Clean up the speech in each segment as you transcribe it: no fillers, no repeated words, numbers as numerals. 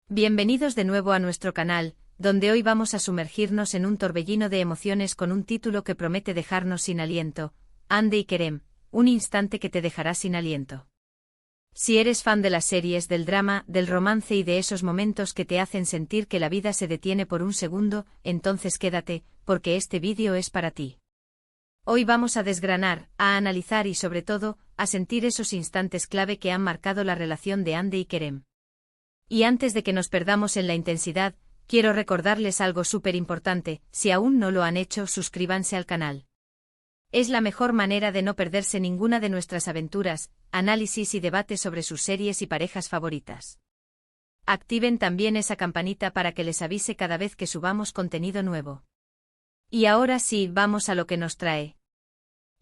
Bienvenidos de nuevo a nuestro canal, donde hoy vamos a sumergirnos en un torbellino de emociones con un título que promete dejarnos sin aliento, Hande y Kerem, un instante que te dejará sin aliento. Si eres fan de las series, del drama, del romance y de esos momentos que te hacen sentir que la vida se detiene por un segundo, entonces quédate, porque este vídeo es para ti. Hoy vamos a desgranar, a analizar y sobre todo, a sentir esos instantes clave que han marcado la relación de Hande y Kerem. Y antes de que nos perdamos en la intensidad, quiero recordarles algo súper importante: si aún no lo han hecho, suscríbanse al canal. Es la mejor manera de no perderse ninguna de nuestras aventuras, análisis y debates sobre sus series y parejas favoritas. Activen también esa campanita para que les avise cada vez que subamos contenido nuevo. Y ahora sí, vamos a lo que nos trae.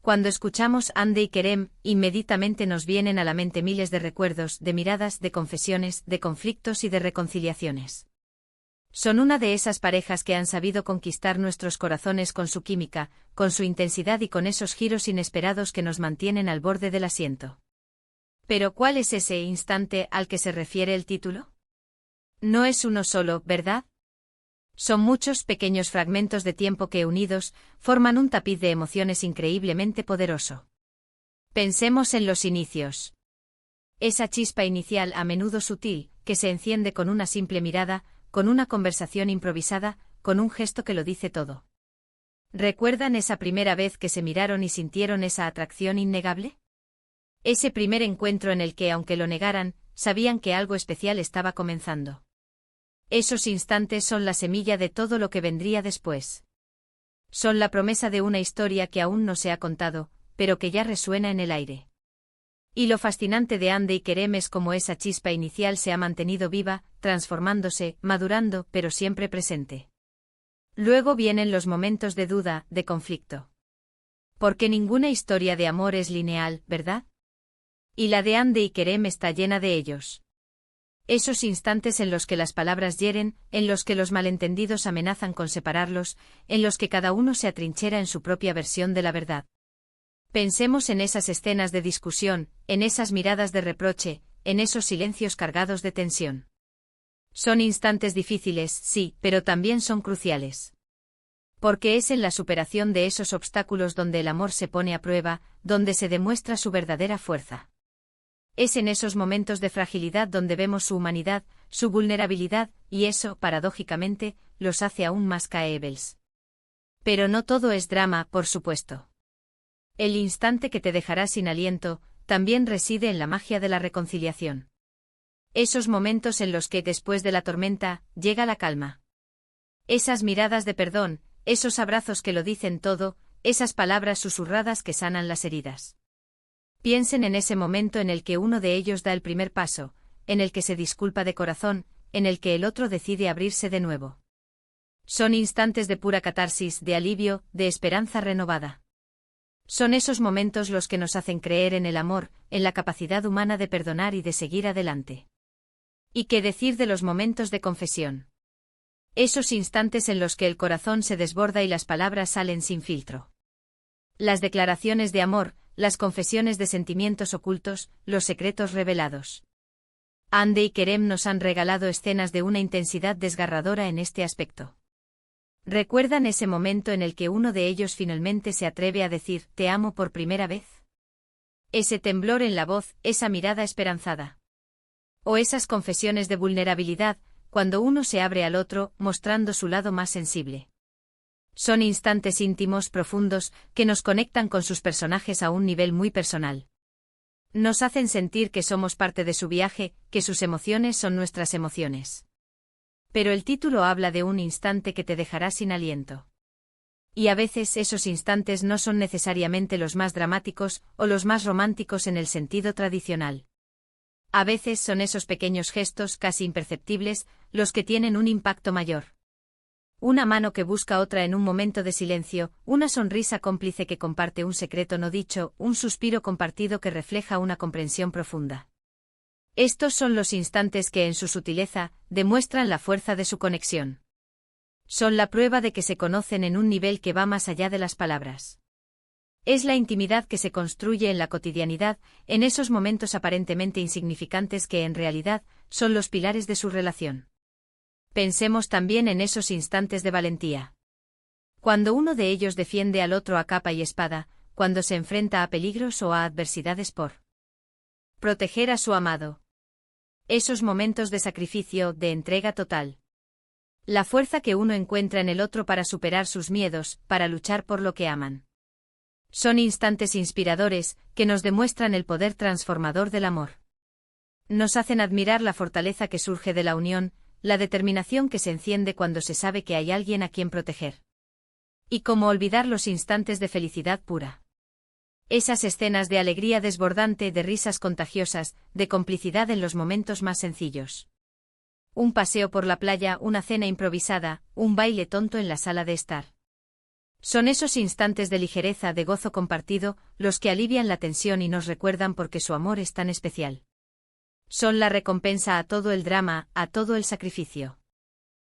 Cuando escuchamos Hande y Kerem, inmediatamente nos vienen a la mente miles de recuerdos, de miradas, de confesiones, de conflictos y de reconciliaciones. Son una de esas parejas que han sabido conquistar nuestros corazones con su química, con su intensidad y con esos giros inesperados que nos mantienen al borde del asiento. Pero ¿cuál es ese instante al que se refiere el título? No es uno solo, ¿verdad? Son muchos pequeños fragmentos de tiempo que, unidos, forman un tapiz de emociones increíblemente poderoso. Pensemos en los inicios. Esa chispa inicial, a menudo sutil, que se enciende con una simple mirada, con una conversación improvisada, con un gesto que lo dice todo. ¿Recuerdan esa primera vez que se miraron y sintieron esa atracción innegable? Ese primer encuentro en el que, aunque lo negaran, sabían que algo especial estaba comenzando. Esos instantes son la semilla de todo lo que vendría después. Son la promesa de una historia que aún no se ha contado, pero que ya resuena en el aire. Y lo fascinante de Hande y Kerem es cómo esa chispa inicial se ha mantenido viva, transformándose, madurando, pero siempre presente. Luego vienen los momentos de duda, de conflicto. Porque ninguna historia de amor es lineal, ¿verdad? Y la de Hande y Kerem está llena de ellos. Esos instantes en los que las palabras hieren, en los que los malentendidos amenazan con separarlos, en los que cada uno se atrinchera en su propia versión de la verdad. Pensemos en esas escenas de discusión, en esas miradas de reproche, en esos silencios cargados de tensión. Son instantes difíciles, sí, pero también son cruciales. Porque es en la superación de esos obstáculos donde el amor se pone a prueba, donde se demuestra su verdadera fuerza. Es en esos momentos de fragilidad donde vemos su humanidad, su vulnerabilidad, y eso, paradójicamente, los hace aún más caebles. Pero no todo es drama, por supuesto. El instante que te dejará sin aliento, también reside en la magia de la reconciliación. Esos momentos en los que, después de la tormenta, llega la calma. Esas miradas de perdón, esos abrazos que lo dicen todo, esas palabras susurradas que sanan las heridas. Piensen en ese momento en el que uno de ellos da el primer paso, en el que se disculpa de corazón, en el que el otro decide abrirse de nuevo. Son instantes de pura catarsis, de alivio, de esperanza renovada. Son esos momentos los que nos hacen creer en el amor, en la capacidad humana de perdonar y de seguir adelante. ¿Y qué decir de los momentos de confesión? Esos instantes en los que el corazón se desborda y las palabras salen sin filtro. Las declaraciones de amor, las confesiones de sentimientos ocultos, los secretos revelados. Hande y Kerem nos han regalado escenas de una intensidad desgarradora en este aspecto. ¿Recuerdan ese momento en el que uno de ellos finalmente se atreve a decir «te amo» por primera vez? Ese temblor en la voz, esa mirada esperanzada. O esas confesiones de vulnerabilidad, cuando uno se abre al otro, mostrando su lado más sensible. Son instantes íntimos, profundos, que nos conectan con sus personajes a un nivel muy personal. Nos hacen sentir que somos parte de su viaje, que sus emociones son nuestras emociones. Pero el título habla de un instante que te dejará sin aliento. Y a veces esos instantes no son necesariamente los más dramáticos o los más románticos en el sentido tradicional. A veces son esos pequeños gestos casi imperceptibles los que tienen un impacto mayor. Una mano que busca otra en un momento de silencio, una sonrisa cómplice que comparte un secreto no dicho, un suspiro compartido que refleja una comprensión profunda. Estos son los instantes que en su sutileza demuestran la fuerza de su conexión. Son la prueba de que se conocen en un nivel que va más allá de las palabras. Es la intimidad que se construye en la cotidianidad, en esos momentos aparentemente insignificantes que en realidad son los pilares de su relación. Pensemos también en esos instantes de valentía. Cuando uno de ellos defiende al otro a capa y espada, cuando se enfrenta a peligros o a adversidades por proteger a su amado. Esos momentos de sacrificio, de entrega total. La fuerza que uno encuentra en el otro para superar sus miedos, para luchar por lo que aman. Son instantes inspiradores, que nos demuestran el poder transformador del amor. Nos hacen admirar la fortaleza que surge de la unión, la determinación que se enciende cuando se sabe que hay alguien a quien proteger. Y cómo olvidar los instantes de felicidad pura. Esas escenas de alegría desbordante, de risas contagiosas, de complicidad en los momentos más sencillos. Un paseo por la playa, una cena improvisada, un baile tonto en la sala de estar. Son esos instantes de ligereza, de gozo compartido, los que alivian la tensión y nos recuerdan por qué su amor es tan especial. Son la recompensa a todo el drama, a todo el sacrificio.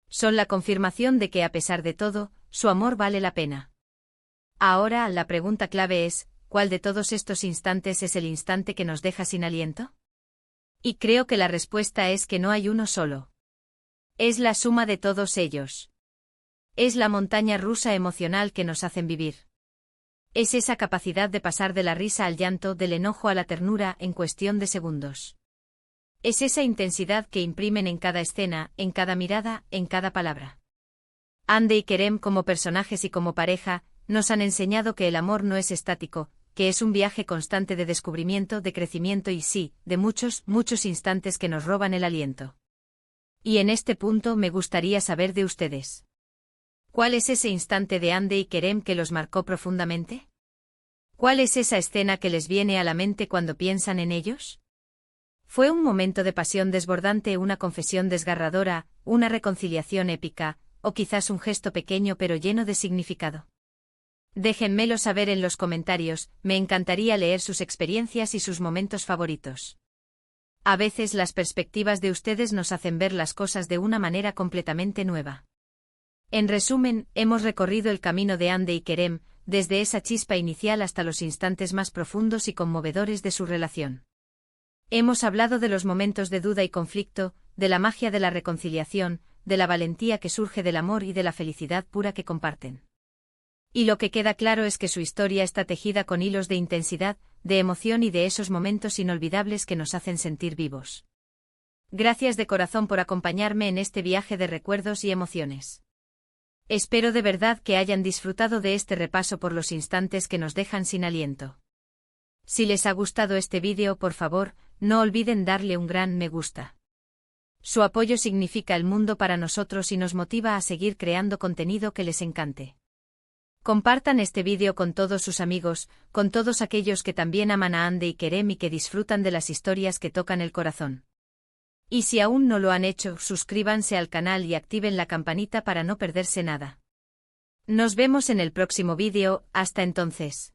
Son la confirmación de que a pesar de todo, su amor vale la pena. Ahora, la pregunta clave es, ¿cuál de todos estos instantes es el instante que nos deja sin aliento? Y creo que la respuesta es que no hay uno solo. Es la suma de todos ellos. Es la montaña rusa emocional que nos hacen vivir. Es esa capacidad de pasar de la risa al llanto, del enojo a la ternura, en cuestión de segundos. Es esa intensidad que imprimen en cada escena, en cada mirada, en cada palabra. Ande y Kerem, como personajes y como pareja, nos han enseñado que el amor no es estático, que es un viaje constante de descubrimiento, de crecimiento y sí, de muchos, muchos instantes que nos roban el aliento. Y en este punto me gustaría saber de ustedes. ¿Cuál es ese instante de Ande y Kerem que los marcó profundamente? ¿Cuál es esa escena que les viene a la mente cuando piensan en ellos? ¿Fue un momento de pasión desbordante, una confesión desgarradora, una reconciliación épica, o quizás un gesto pequeño pero lleno de significado? Déjenmelo saber en los comentarios, me encantaría leer sus experiencias y sus momentos favoritos. A veces las perspectivas de ustedes nos hacen ver las cosas de una manera completamente nueva. En resumen, hemos recorrido el camino de Ande y Kerem, desde esa chispa inicial hasta los instantes más profundos y conmovedores de su relación. Hemos hablado de los momentos de duda y conflicto, de la magia de la reconciliación, de la valentía que surge del amor y de la felicidad pura que comparten. Y lo que queda claro es que su historia está tejida con hilos de intensidad, de emoción y de esos momentos inolvidables que nos hacen sentir vivos. Gracias de corazón por acompañarme en este viaje de recuerdos y emociones. Espero de verdad que hayan disfrutado de este repaso por los instantes que nos dejan sin aliento. Si les ha gustado este vídeo, por favor, no olviden darle un gran me gusta. Su apoyo significa el mundo para nosotros y nos motiva a seguir creando contenido que les encante. Compartan este vídeo con todos sus amigos, con todos aquellos que también aman a Ande y Kerem y que disfrutan de las historias que tocan el corazón. Y si aún no lo han hecho, suscríbanse al canal y activen la campanita para no perderse nada. Nos vemos en el próximo vídeo, hasta entonces.